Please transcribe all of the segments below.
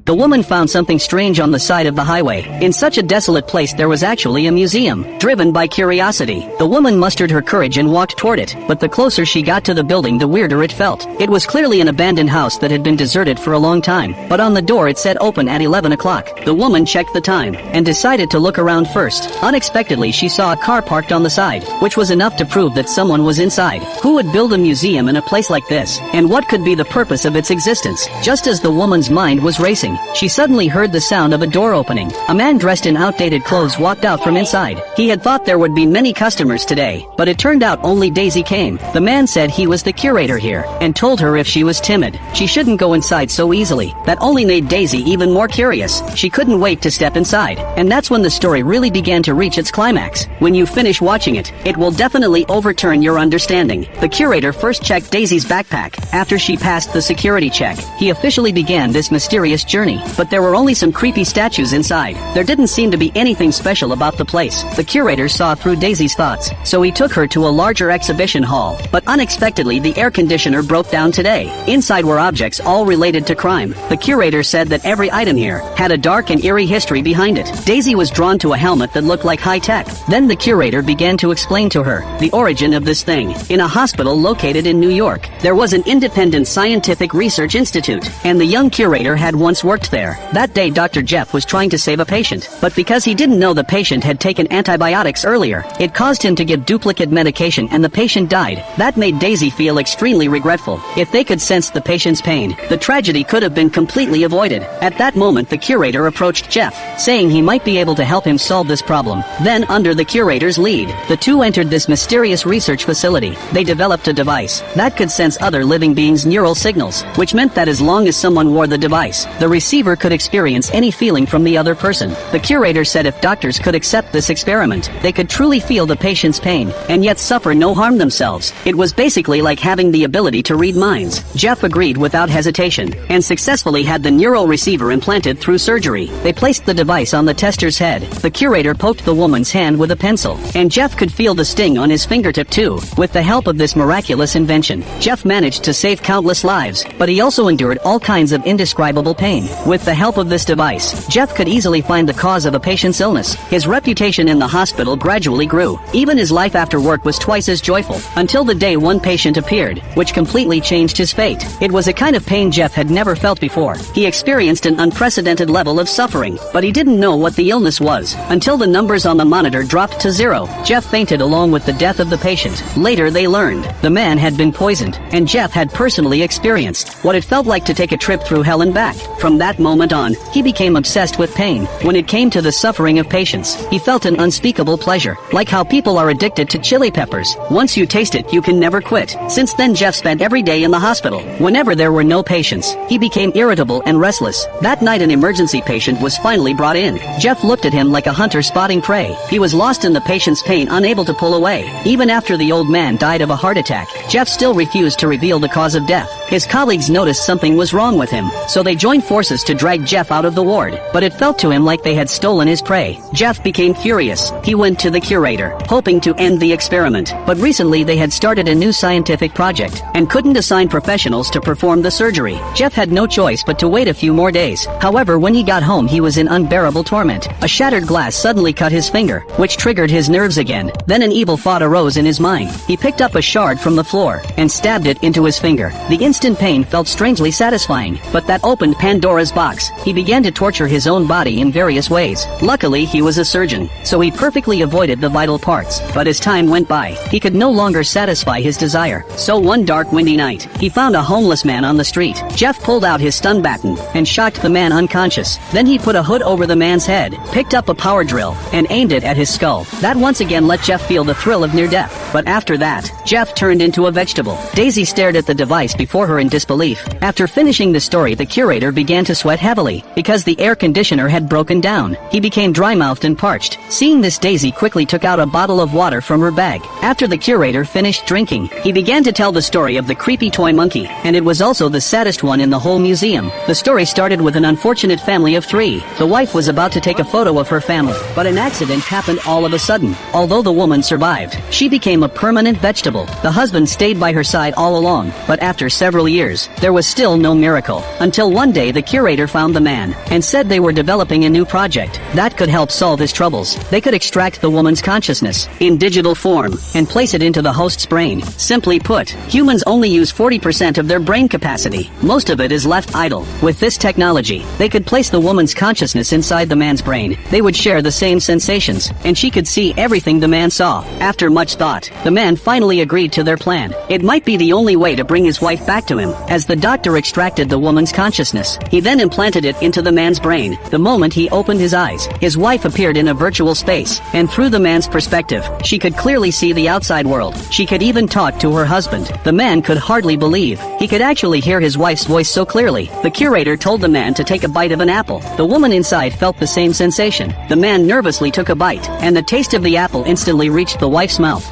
The woman found something strange on the side of the highway. In such a desolate place there was actually a museum. Driven by curiosity, the woman mustered her courage and walked toward it, but the closer she got to the building the weirder it felt. It was clearly an abandoned house that had been deserted for a long time, but on the door it said open at 11 o'clock. The woman checked the time, and decided to look around first. Unexpectedly she saw a car parked on the side, which was enough to prove that someone was inside. Who would build a museum in a place like this? And what could be the purpose of its existence? Just as the woman's mind was racing, she suddenly heard the sound of a door opening. A man dressed in outdated clothes walked out from inside. He had thought there would be many customers today, but it turned out only Daisy came. The man said he was the curator here, and told her if she was timid, she shouldn't go inside so easily. That only made Daisy even more curious. She couldn't wait to step inside, and that's when the story really began to reach its climax. When you finish watching it, it will definitely overturn your understanding. The curator first checked Daisy's backpack. After she passed the security check, he officially began this mysterious journey. But there were only some creepy statues inside. There didn't seem to be anything special about the place. The curator saw through Daisy's thoughts, so he took her to a larger exhibition hall. But unexpectedly the air conditioner broke down today. Inside were objects all related to crime. The curator said that every item here had a dark and eerie history behind it. Daisy was drawn to a helmet that looked like high-tech. Then the curator began to explain to her the origin of this thing. In a hospital located in New York, there was an independent scientific research institute, and the young curator had once worked there. That day Dr. Jeff was trying to save a patient, but because he didn't know the patient had taken antibiotics earlier, it caused him to give duplicate medication and the patient died. That made Daisy feel extremely regretful. If they could sense the patient's pain, the tragedy could have been completely avoided. At that moment the curator approached Jeff, saying he might be able to help him solve this problem. Then, under the curator's lead, the two entered this mysterious research facility. They developed a device that could sense other living beings' neural signals, which meant that as long as someone wore the device, the receiver could experience any feeling from the other person. The curator said if doctors could accept this experiment, they could truly feel the patient's pain, and yet suffer no harm themselves. It was basically like having the ability to read minds. Jeff agreed without hesitation, and successfully had the neural receiver implanted through surgery. They placed the device on the tester's head. The curator poked the woman's hand with a pencil, and Jeff could feel the sting on his fingertip too. With the help of this miraculous invention, Jeff managed to save countless lives, but he also endured all kinds of indescribable pain. With the help of this device, Jeff could easily find the cause of a patient's illness. His reputation in the hospital gradually grew. Even his life after work was twice as joyful, until the day one patient appeared, which completely changed his fate. It was a kind of pain Jeff had never felt before. He experienced an unprecedented level of suffering, but he didn't know what the illness was, until the numbers on the monitor dropped to 0. Jeff fainted along with the death of the patient. Later they learned the man had been poisoned, and Jeff had personally experienced what it felt like to take a trip through hell and back. From that moment on, he became obsessed with pain. When it came to the suffering of patients, he felt an unspeakable pleasure, like how people are addicted to chili peppers. Once you taste it, you can never quit. Since then Jeff spent every day in the hospital. Whenever there were no patients, he became irritable and restless. That night an emergency patient was finally brought in. Jeff looked at him like a hunter spotting prey. He was lost in the patient's pain, unable to pull away. Even after the old man died of a heart attack, Jeff still refused to reveal the cause of death. His colleagues noticed something was wrong with him, so they joined forces to drag Jeff out of the ward. But it felt to him like they had stolen his prey. Jeff became furious. He went to the curator, hoping to end the experiment. But recently they had started a new scientific project, and couldn't assign professionals to perform the surgery. Jeff had no choice but to wait a few more days. However, when he got home he was in unbearable torment. A shattered glass suddenly cut his finger, which triggered his nerves again. Then an evil thought arose in his mind. He picked up a shard from the floor, and stabbed it into his finger. The instant pain felt strangely satisfying, but that opened Pandora's box. He began to torture his own body in various ways. Luckily he was a surgeon, so he perfectly avoided the vital parts. But as time went by, he could no longer satisfy his desire. So one dark windy night, he found a homeless man on the street. Jeff pulled out his stun baton, and shocked the man unconscious. Then he put a hood over the man's head, picked up a power drill, and aimed it at his skull. That once again let Jeff feel the thrill of near death. But after that, Jeff turned into a vegetable. Daisy stared at the device before her in disbelief. After finishing the story, the curator began to sweat heavily, because the air conditioner had broken down. He became dry-mouthed and parched. Seeing this, Daisy quickly took out a bottle of water from her bag. After the curator finished drinking, he began to tell the story of the creepy toy monkey, and it was also the saddest one in the whole museum. The story started with an unfortunate family of 3. The wife was about to take a photo of her family, but an accident happened all of a sudden. Although the woman survived, she became a permanent vegetable. The husband stayed by her side all along, but after several several years, there was still no miracle, until one day the curator found the man, and said they were developing a new project that could help solve his troubles. They could extract the woman's consciousness, in digital form, and place it into the host's brain. Simply put, humans only use 40% of their brain capacity. Most of it is left idle. With this technology, they could place the woman's consciousness inside the man's brain. They would share the same sensations, and she could see everything the man saw. After much thought, the man finally agreed to their plan. It might be the only way to bring his wife back to him. As the doctor extracted the woman's consciousness, he then implanted it into the man's brain. The moment he opened his eyes, his wife appeared in a virtual space, and through the man's perspective, she could clearly see the outside world. She could even talk to her husband. The man could hardly believe he could actually hear his wife's voice so clearly. The curator told the man to take a bite of an apple. The woman inside felt the same sensation. The man nervously took a bite, and the taste of the apple instantly reached the wife's mouth.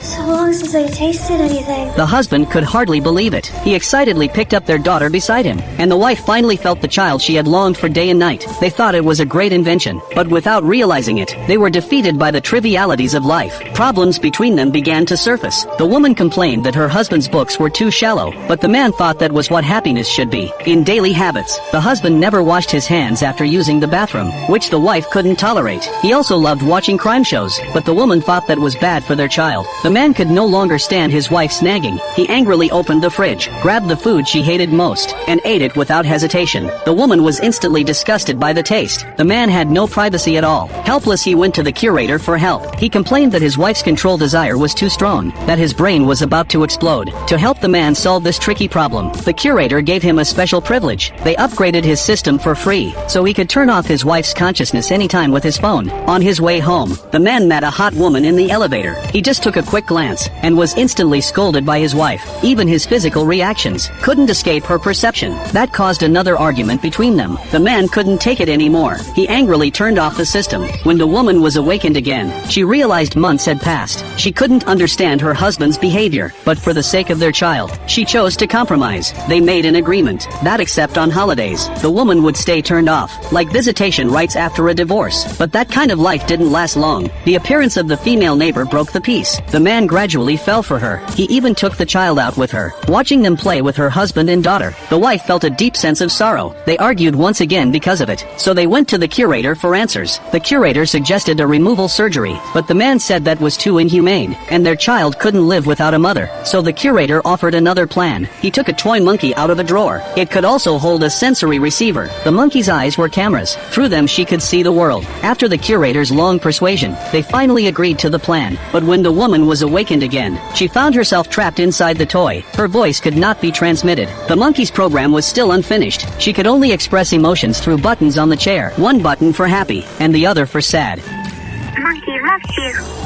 So long since I tasted anything. The husband could hardly believe it. He excitedly picked up their daughter beside him, and the wife finally felt the child she had longed for day and night. They thought it was a great invention, but without realizing it, they were defeated by the trivialities of life. Problems between them began to surface. The woman complained that her husband's books were too shallow, but the man thought that was what happiness should be. In daily habits, the husband never washed his hands after using the bathroom, which the wife couldn't tolerate. He also loved watching crime shows, but the woman thought that was bad for their child. The man could no longer stand his wife's nagging. He angrily opened the fridge, grabbed the food she hated most, and ate it without hesitation. The woman was instantly disgusted by the taste. The man had no privacy at all. Helpless, he went to the curator for help. He complained that his wife's control desire was too strong, that his brain was about to explode. To help the man solve this tricky problem, the curator gave him a special privilege. They upgraded his system for free, so he could turn off his wife's consciousness anytime with his phone. On his way home, the man met a hot woman in the elevator. He just took a quick glance, and was instantly scolded by his wife. Even his physical reactions couldn't escape her perception. That caused another argument between them. The man couldn't take it anymore. He angrily turned off the system. When the woman was awakened again, she realized months had passed. She couldn't understand her husband's behavior, but for the sake of their child, she chose to compromise. They made an agreement that except on holidays, the woman would stay turned off, like visitation rights after a divorce. But that kind of life didn't last long. The appearance of the female neighbor broke the peace. The man gradually fell for her. He even took the child out with her. Watching them play with her husband and daughter, the wife felt a deep sense of sorrow. They argued once again because of it, so they went to the curator for answers. The curator suggested a removal surgery, but the man said that was too inhumane, and their child couldn't live without a mother. So the curator offered another plan. He took a toy monkey out of a drawer. It could also hold a sensory receiver. The monkey's eyes were cameras. Through them she could see the world. After the curator's long persuasion, they finally agreed to the plan. But when the woman was awakened again, she found herself trapped inside the toy. Her voice could not be transmitted. The monkey's program was still unfinished. She could only express emotions through buttons on the chair. One button for happy, and the other for sad. Monkey loves you.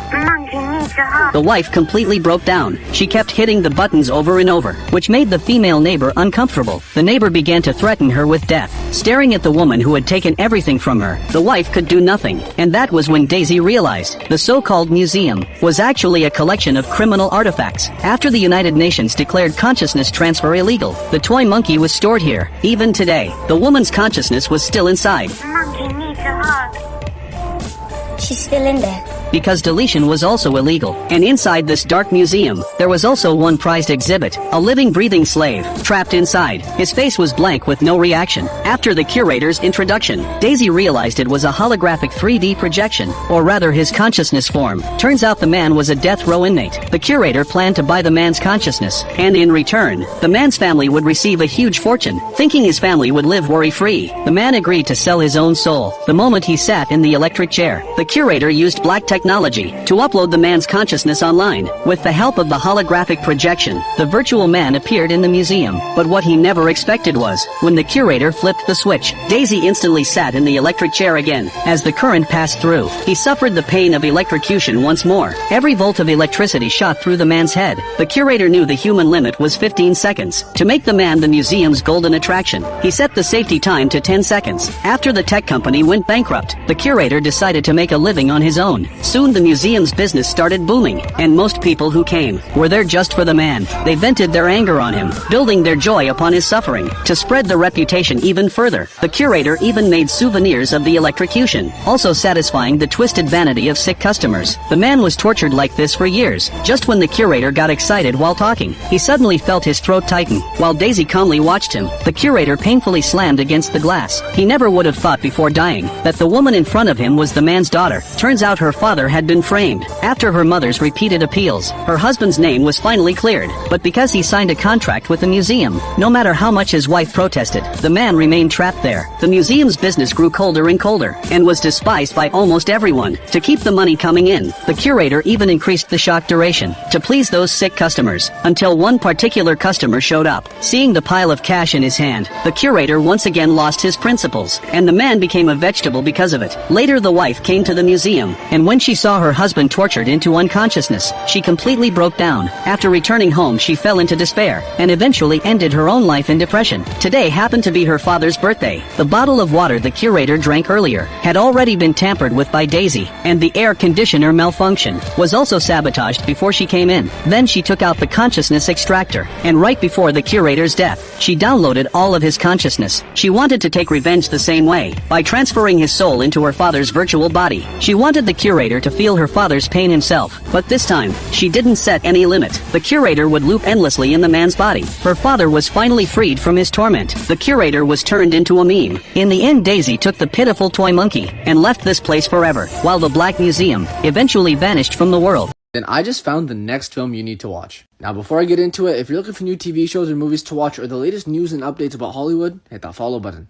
Monkey needs a hug. The wife completely broke down. She kept hitting the buttons over and over, which made the female neighbor uncomfortable. The neighbor began to threaten her with death. Staring at the woman who had taken everything from her, the wife could do nothing. And that was when Daisy realized the so-called museum was actually a collection of criminal artifacts. After the United Nations declared consciousness transfer illegal, the toy monkey was stored here. Even today, the woman's consciousness was still inside. Monkey needs a hug. She's still in there. Because deletion was also illegal. And inside this dark museum, there was also one prized exhibit, a living, breathing slave, trapped inside. His face was blank with no reaction. After the curator's introduction, Daisy realized it was a holographic 3D projection, or rather his consciousness form. Turns out the man was a death row inmate. The curator planned to buy the man's consciousness, and in return, the man's family would receive a huge fortune. Thinking his family would live worry-free, the man agreed to sell his own soul. The moment he sat in the electric chair, the curator used black technology to upload the man's consciousness online. With the help of the holographic projection, the virtual man appeared in the museum. But what he never expected was, when the curator flipped the switch, Daisy instantly sat in the electric chair again. As the current passed through, he suffered the pain of electrocution once more. Every volt of electricity shot through the man's head. The curator knew the human limit was 15 seconds. To make the man the museum's golden attraction, he set the safety time to 10 seconds. After the tech company went bankrupt, the curator decided to make a living on his own. Soon the museum's business started booming, and most people who came were there just for the man. They vented their anger on him, building their joy upon his suffering. To spread the reputation even further, the curator even made souvenirs of the electrocution, also satisfying the twisted vanity of sick customers. The man was tortured like this for years. Just when the curator got excited while talking, he suddenly felt his throat tighten. While Daisy calmly watched him, the curator painfully slammed against the glass. He never would have thought before dying that the woman in front of him was the man's daughter. Turns out her father had been framed. After her mother's repeated appeals, her husband's name was finally cleared. But because he signed a contract with the museum, no matter how much his wife protested, the man remained trapped there. The museum's business grew colder and colder, and was despised by almost everyone. To keep the money coming in, the curator even increased the shock duration to please those sick customers, until one particular customer showed up. Seeing the pile of cash in his hand, the curator once again lost his principles, and the man became a vegetable because of it. Later the wife came to the museum, and when she saw her husband tortured into unconsciousness, she completely broke down. After returning home she fell into despair, and eventually ended her own life in depression. Today happened to be her father's birthday. The bottle of water the curator drank earlier had already been tampered with by Daisy, and the air conditioner malfunction was also sabotaged before she came in. Then she took out the consciousness extractor, and right before the curator's death, she downloaded all of his consciousness. She wanted to take revenge the same way, by transferring his soul into her father's virtual body. She wanted the curator to feel her father's pain himself, but this time, she didn't set any limit. The curator would loop endlessly in the man's body. Her father was finally freed from his torment. The curator was turned into a meme. In the end, Daisy took the pitiful toy monkey and left this place forever, while the Black Museum eventually vanished from the world. Then I just found the next film you need to watch. Now before I get into it, if you're looking for new TV shows or movies to watch or the latest news and updates about Hollywood, hit that follow button.